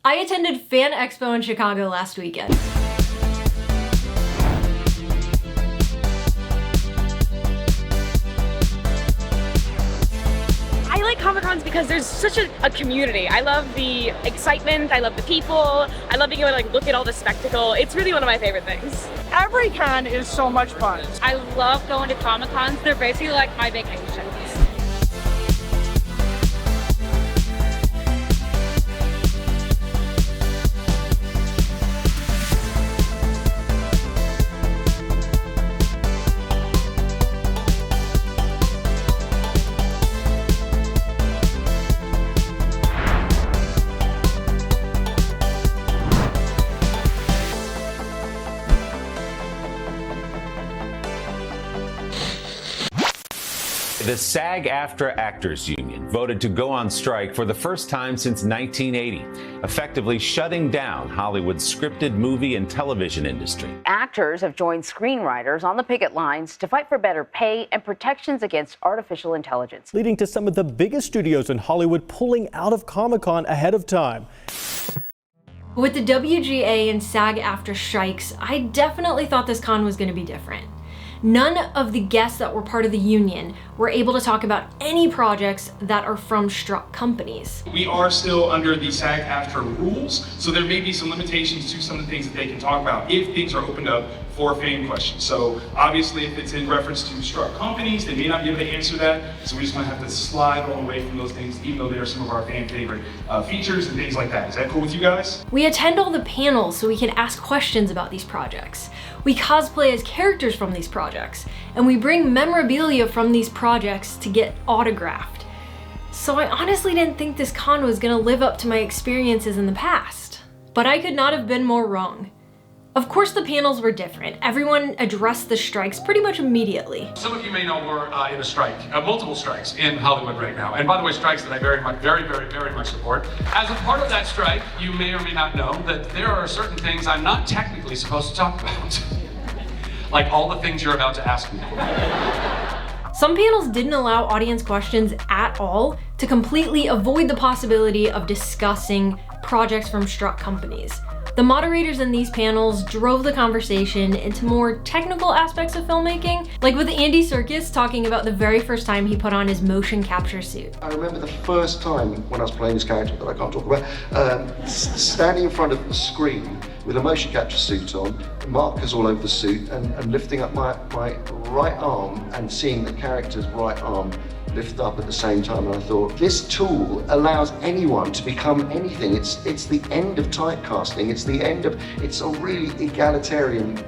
I attended Fan Expo in Chicago last weekend. I like Comic-Cons because there's such a community. I love the excitement, I love the people, I love being able to like look at all the spectacle. It's really one of my favorite things. Every con is so much fun. I love going to Comic-Cons. They're basically like my vacations. The SAG-AFTRA Actors Union voted to go on strike for the first time since 1980, effectively shutting down Hollywood's scripted movie and television industry. Actors have joined screenwriters on the picket lines to fight for better pay and protections against artificial intelligence, leading to some of the biggest studios in Hollywood pulling out of Comic-Con ahead of time. With the WGA and SAG-AFTRA strikes, I definitely thought this con was going to be different. None of the guests that were part of the union were able to talk about any projects that are from struck companies. We are still under the SAG-AFTRA rules, so there may be some limitations to some of the things that they can talk about if things are opened up for fan questions. So obviously if it's in reference to struck companies, they may not be able to answer that, so we're just gonna have to slide all away from those things, even though they are some of our fan favorite features and things like that. Is that cool with you guys? We attend all the panels so we can ask questions about these projects. We cosplay as characters from these projects, and we bring memorabilia from these projects to get autographed. So I honestly didn't think this con was gonna live up to my experiences in the past. But I could not have been more wrong. Of course the panels were different. Everyone addressed the strikes pretty much immediately. Some of you may know we're in a strike, multiple strikes in Hollywood right now. And by the way, strikes that I very much support. As a part of that strike, you may or may not know that there are certain things I'm not technically supposed to talk about. Like all the things you're about to ask me. Some panels didn't allow audience questions at all to completely avoid the possibility of discussing projects from struck companies. The moderators in these panels drove the conversation into more technical aspects of filmmaking, like with Andy Serkis talking about the very first time he put on his motion capture suit. I remember the first time when I was playing this character that I can't talk about, standing in front of the screen with a motion capture suit on, markers all over the suit, and lifting up my right arm and seeing the character's right arm lift up at the same time, and I thought, this tool allows anyone to become anything. It's the end of typecasting. It's a really egalitarian,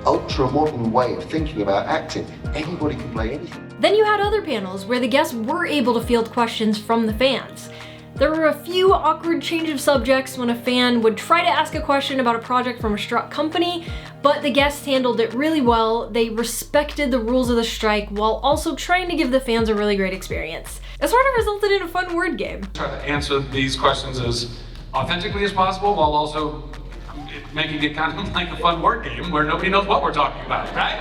ultra-modern way of thinking about acting. Anybody can play anything. Then you had other panels where the guests were able to field questions from the fans. There were a few awkward change of subjects when a fan would try to ask a question about a project from a struck company, but the guests handled it really well. They respected the rules of the strike while also trying to give the fans a really great experience. It sort of resulted in a fun word game. Try to answer these questions as authentically as possible while also making it kind of like a fun word game where nobody knows what we're talking about, right?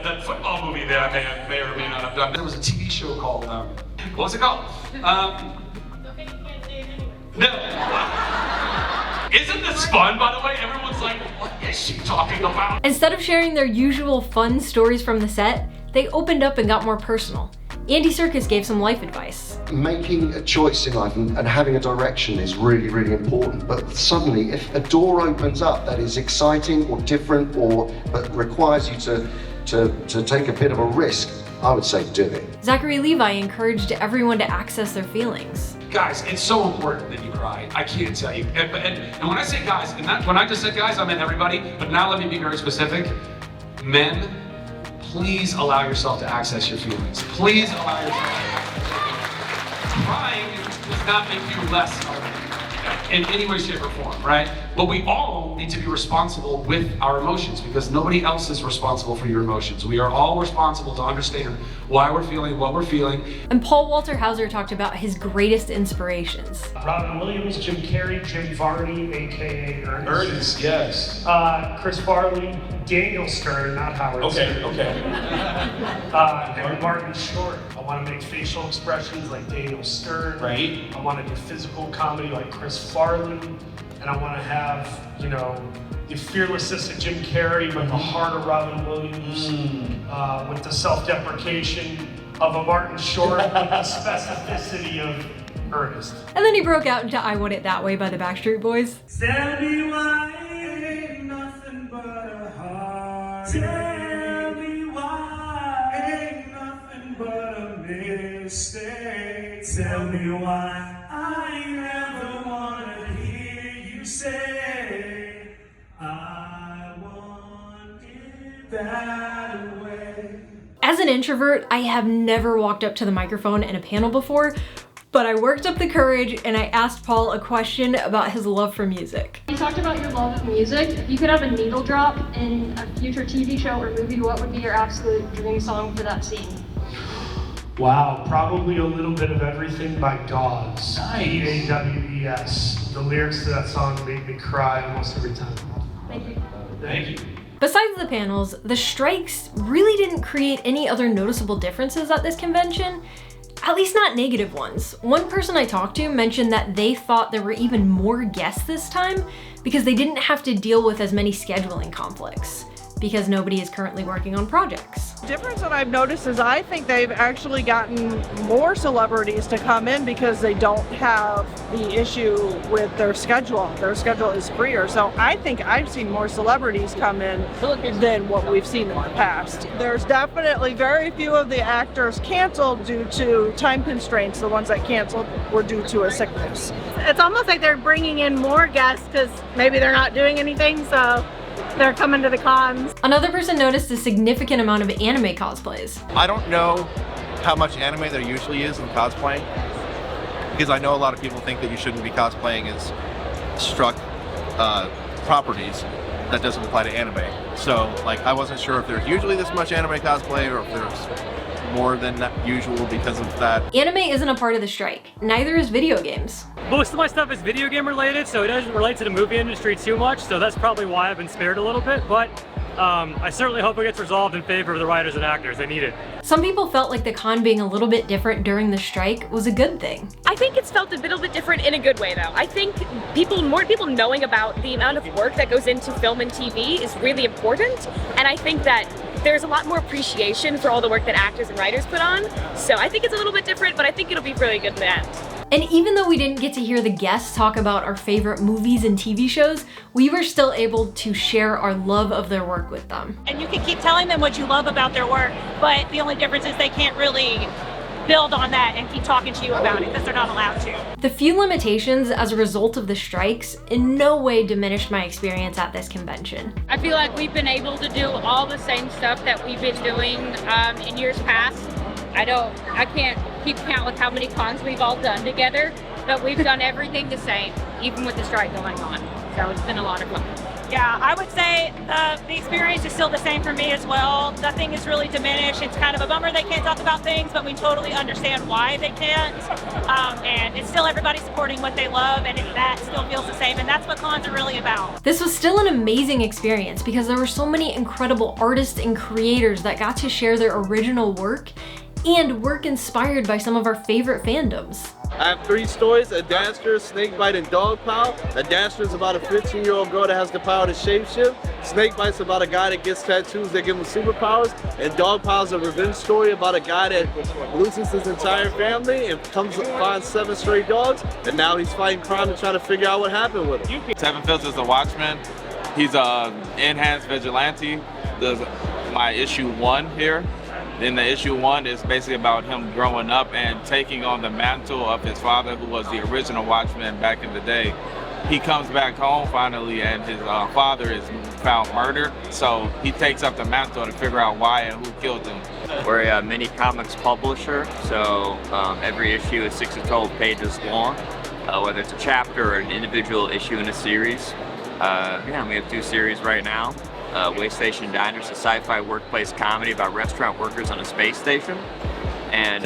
That football movie that I may or may not have done. There was a TV show called, what was it called? No. Isn't this fun, by the way? Everyone's like, what is she talking about? Instead of sharing their usual fun stories from the set, they opened up and got more personal. Andy Serkis gave some life advice. Making a choice in life and having a direction is really, really important. But suddenly, if a door opens up that is exciting or different but requires you to take a bit of a risk, I would say do it. Zachary Levi encouraged everyone to access their feelings. Guys, it's so important that you cry. I can't tell you. And when I say guys, when I just said guys, I meant everybody, but now let me be very specific. Men, please allow yourself to access your feelings. Please allow yourself. Crying does not make you less in any way, shape, or form, right? But we all need to be responsible with our emotions because nobody else is responsible for your emotions. We are all responsible to understand why we're feeling what we're feeling. And Paul Walter Hauser talked about his greatest inspirations. Robin Williams, Jim Carrey, Jim Varney, aka Ernest. Ernest, yes. Chris Farley, Daniel Stern, not Howard Stern. Okay. And Martin Short. I want to make facial expressions like Daniel Stern. Right. I want to do physical comedy like Chris Farley. and I want to have, you know, the fearlessness of Jim Carrey, but the heart of Robin Williams, with the self-deprecation of a Martin Short, with the specificity of Ernest. And then he broke out into I Want It That Way by the Backstreet Boys. Tell me why ain't nothing but a heart. Tell me why ain't nothing but a mistake. Tell me why I never wanna hear you say I want it that way. As an introvert, I have never walked up to the microphone in a panel before, but I worked up the courage and I asked Paul a question about his love for music. You talked about your love of music. If you could have a needle drop in a future TV show or movie, what would be your absolute dream song for that scene? Wow, probably a little bit of everything by Dawes. Nice. D-A-W-E-S. The lyrics to that song made me cry almost every time. Thank you. Thank you. Besides the panels, the strikes really didn't create any other noticeable differences at this convention, at least not negative ones. One person I talked to mentioned that they thought there were even more guests this time because they didn't have to deal with as many scheduling conflicts, because nobody is currently working on projects. The difference that I've noticed is I think they've actually gotten more celebrities to come in because they don't have the issue with their schedule. Their schedule is freer. So I think I've seen more celebrities come in than what we've seen in the past. There's definitely very few of the actors canceled due to time constraints. The ones that canceled were due to a sickness. It's almost like they're bringing in more guests because maybe they're not doing anything, so they're coming to the cons. Another person noticed a significant amount of anime cosplays. I don't know how much anime there usually is in cosplaying, because I know a lot of people think that you shouldn't be cosplaying as struck properties. That doesn't apply to anime. So, like, I wasn't sure if there's usually this much anime cosplay or if there's more than usual because of that. Anime isn't a part of the strike. Neither is video games. Most of my stuff is video game related, so it doesn't relate to the movie industry too much, so that's probably why I've been spared a little bit, but I certainly hope it gets resolved in favor of the writers and actors. They need it. Some people felt like the con being a little bit different during the strike was a good thing. I think it's felt a little bit different in a good way though. I think more people knowing about the amount of work that goes into film and TV is really important, and I think that there's a lot more appreciation for all the work that actors and writers put on. So I think it's a little bit different, but I think it'll be really good in the end. And even though we didn't get to hear the guests talk about our favorite movies and TV shows, we were still able to share our love of their work with them. And you can keep telling them what you love about their work, but the only difference is they can't really build on that and keep talking to you about it because they're not allowed to. The few limitations as a result of the strikes in no way diminished my experience at this convention. I feel like we've been able to do all the same stuff that we've been doing in years past. I can't keep count with how many cons we've all done together, but we've done everything the same, even with the strike going on. So it's been a lot of fun. Yeah, I would say the experience is still the same for me as well. Nothing is really diminished. It's kind of a bummer they can't talk about things, but we totally understand why they can't. And it's still everybody supporting what they love, and that still feels the same, and that's what cons are really about. This was still an amazing experience because there were so many incredible artists and creators that got to share their original work and work inspired by some of our favorite fandoms. I have 3 stories: a Dasher, Snakebite, and Dog Power. A Dasher is about a 15-year-old girl that has the power to shapeshift. Snakebite's about a guy that gets tattoos that give him superpowers. And Dog Power's a revenge story about a guy that loses his entire family and finds 7 stray dogs. And now he's fighting crime and trying to figure out what happened with him. Seven Fields is a Watchman. He's a enhanced vigilante. My issue 1 here. Then the issue 1 is basically about him growing up and taking on the mantle of his father, who was the original Watchman back in the day. He comes back home finally, and his father is found murdered. So he takes up the mantle to figure out why and who killed him. We're a mini comics publisher, so every issue is 6 to 12 pages long, whether it's a chapter or an individual issue in a series. Yeah, we have 2 series right now. Way Station Diners, a sci-fi workplace comedy about restaurant workers on a space station. And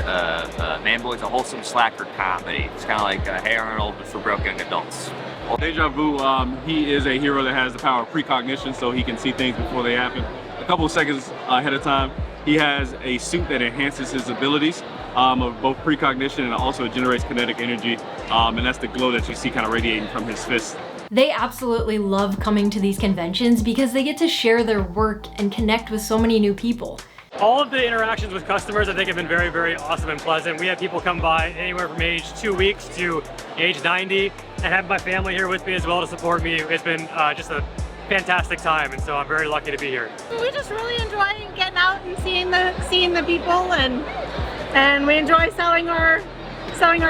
Man Boy's a wholesome slacker comedy. It's kind of like Hey Arnold, but for broke young adults. Deja Vu, he is a hero that has the power of precognition, so he can see things before they happen. A couple of seconds ahead of time. He has a suit that enhances his abilities of both precognition and also generates kinetic energy. And that's the glow that you see kind of radiating from his fist. They absolutely love coming to these conventions because they get to share their work and connect with so many new people. All of the interactions with customers I think have been very, very awesome and pleasant. We have people come by anywhere from age 2 weeks to age 90, and have my family here with me as well to support me. It's been just a fantastic time, and so I'm very lucky to be here. We just really enjoy getting out and seeing the people, and we enjoy selling our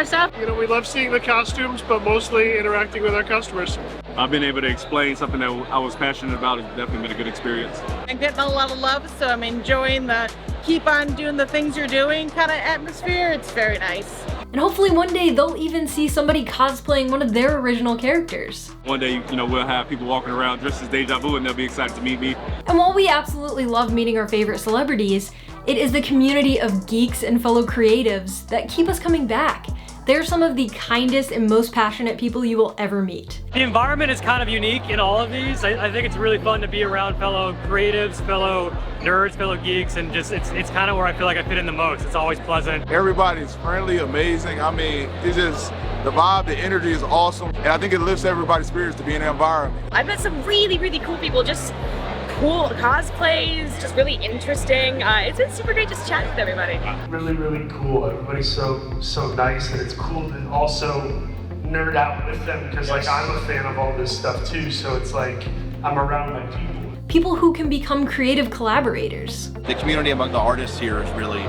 stuff. You know, we love seeing the costumes, but mostly interacting with our customers. I've been able to explain something that I was passionate about. It's definitely been a good experience. I'm getting a lot of love, so I'm enjoying the keep on doing the things you're doing kind of atmosphere. It's very nice. And hopefully one day they'll even see somebody cosplaying one of their original characters. One day, you know, we'll have people walking around dressed as Deja Vu and they'll be excited to meet me. And while we absolutely love meeting our favorite celebrities, it is the community of geeks and fellow creatives that keep us coming back. They're some of the kindest and most passionate people you will ever meet. The environment is kind of unique in all of these. I think it's really fun to be around fellow creatives, fellow nerds, fellow geeks, and just it's kind of where I feel like I fit in the most. It's always pleasant. Everybody's friendly, amazing. I mean, it's just the vibe, the energy is awesome, and I think it lifts everybody's spirits to be in the environment. I've met some really, really cool people, just cool cosplays, just really interesting. It's been super great just chatting with everybody. Really, really cool. Everybody's so nice, and it's cool to also nerd out with them because like I'm a fan of all this stuff too, so it's like I'm around my people. People who can become creative collaborators. The community among the artists here is really,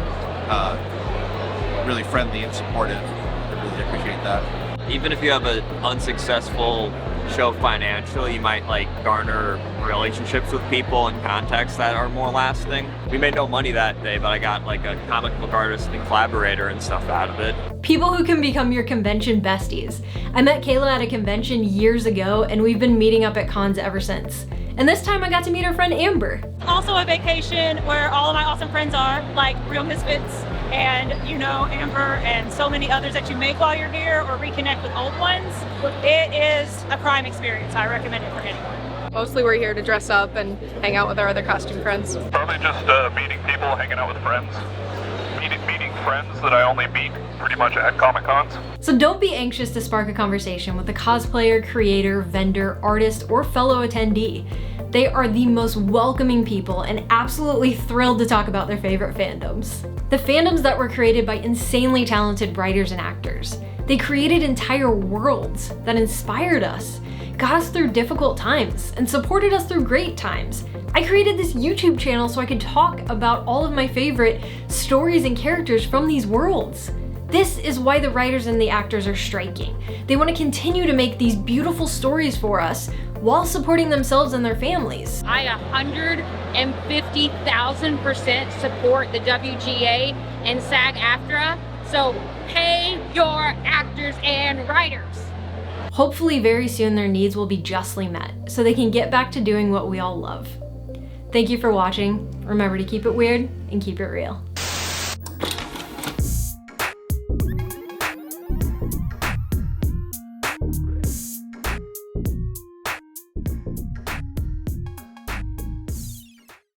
really friendly and supportive. I really appreciate that. Even if you have an unsuccessful show financially, you might like garner relationships with people and contacts that are more lasting. We made no money that day, but I got like a comic book artist and collaborator and stuff out of it. People who can become your convention besties. I met Kayla at a convention years ago, and we've been meeting up at cons ever since. And this time I got to meet her friend Amber. Also a vacation where all of my awesome friends are, like Real Misfits, and you know, Amber, and so many others that you make while you're here or reconnect with old ones. It is a prime experience. I recommend it for anyone. Mostly we're here to dress up and hang out with our other costume friends. Probably just meeting people, hanging out with friends. Meeting friends that I only meet pretty much at Comic-Cons. So don't be anxious to spark a conversation with a cosplayer, creator, vendor, artist, or fellow attendee. They are the most welcoming people and absolutely thrilled to talk about their favorite fandoms. The fandoms that were created by insanely talented writers and actors. They created entire worlds that inspired us, got us through difficult times, and supported us through great times. I created this YouTube channel so I could talk about all of my favorite stories and characters from these worlds. This is why the writers and the actors are striking. They want to continue to make these beautiful stories for us while supporting themselves and their families. I 150,000% support the WGA and SAG-AFTRA, so pay your actors and writers. Hopefully very soon their needs will be justly met, so they can get back to doing what we all love. Thank you for watching. Remember to keep it weird and keep it real.